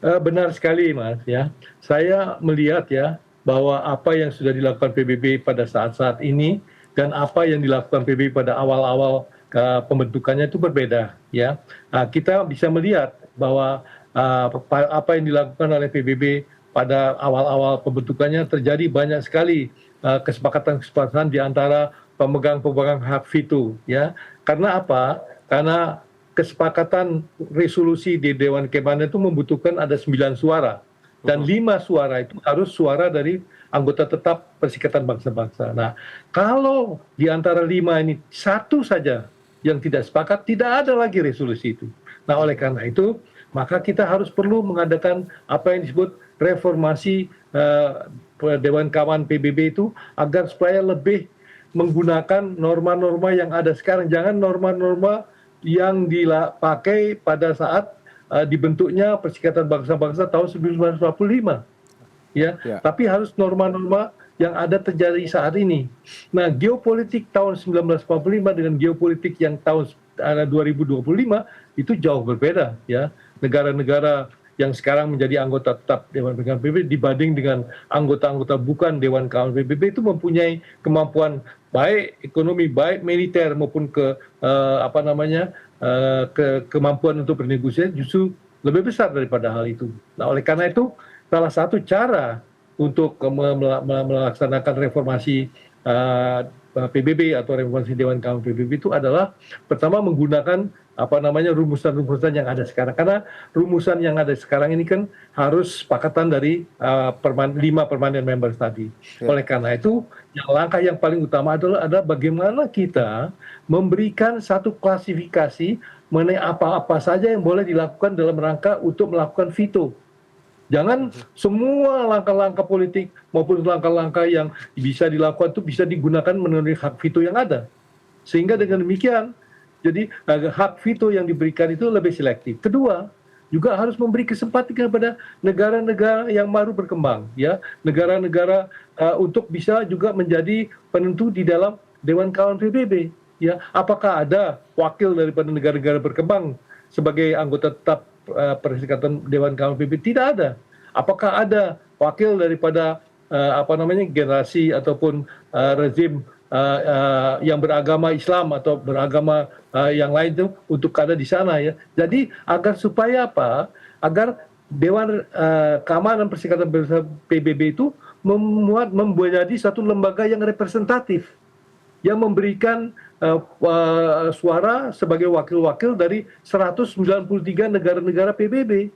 Benar sekali, Mas, ya. Saya melihat ya, bahwa apa yang sudah dilakukan PBB pada saat-saat ini dan apa yang dilakukan PBB pada awal-awal pembentukannya itu berbeda, ya. Kita bisa melihat bahwa apa yang dilakukan oleh PBB pada awal-awal pembentukannya terjadi banyak sekali kesepakatan-kesepakatan di antara pemegang-pemegang hak veto, ya. Karena apa? Karena kesepakatan resolusi di Dewan Keamanan itu membutuhkan ada 9 suara dan 5 suara itu harus suara dari anggota tetap Perserikatan Bangsa-Bangsa. Nah, kalau di antara 5 ini satu saja yang tidak sepakat, tidak ada lagi resolusi itu. Nah, oleh karena itu, maka kita harus perlu mengadakan apa yang disebut reformasi Dewan Keamanan PBB itu agar supaya lebih menggunakan norma-norma yang ada sekarang, jangan norma-norma yang dipakai pada saat dibentuknya Perserikatan Bangsa-Bangsa tahun 1945, ya. Ya. Tapi harus norma-norma yang ada terjadi saat ini. Nah, geopolitik tahun 1945 dengan geopolitik yang tahun 2025 itu jauh berbeda, ya. Negara-negara yang sekarang menjadi anggota tetap Dewan Keamanan PBB dibanding dengan anggota-anggota bukan Dewan Keamanan PBB itu mempunyai kemampuan baik ekonomi, baik militer maupun kemampuan untuk bernegosiasi justru lebih besar daripada hal itu. Nah, oleh karena itu salah satu cara untuk melaksanakan reformasi PBB atau reformasi Dewan Keamanan PBB itu adalah pertama menggunakan rumusan-rumusan yang ada sekarang, karena rumusan yang ada sekarang ini kan harus sepakatan dari 5 permanent members tadi. Oleh karena itu langkah yang paling utama adalah bagaimana kita memberikan satu klasifikasi mengenai apa-apa saja yang boleh dilakukan dalam rangka untuk melakukan veto. Jangan semua langkah-langkah politik maupun langkah-langkah yang bisa dilakukan itu bisa digunakan menurut hak veto yang ada. Sehingga dengan demikian, jadi hak veto yang diberikan itu lebih selektif. Kedua, juga harus memberi kesempatan kepada negara-negara yang baru berkembang, ya, negara-negara untuk bisa juga menjadi penentu di dalam Dewan Keamanan PBB. Ya, apakah ada wakil daripada negara-negara berkembang sebagai anggota tetap Perserikatan Dewan Keamanan PBB? Tidak ada. Apakah ada wakil daripada generasi ataupun rezim yang beragama Islam atau beragama yang lain itu untuk ada di sana, ya. Jadi agar supaya apa? Agar Dewan Keamanan Perserikatan Bangsa PBB itu menjadi satu lembaga yang representatif, yang memberikan suara sebagai wakil-wakil dari 193 negara-negara PBB.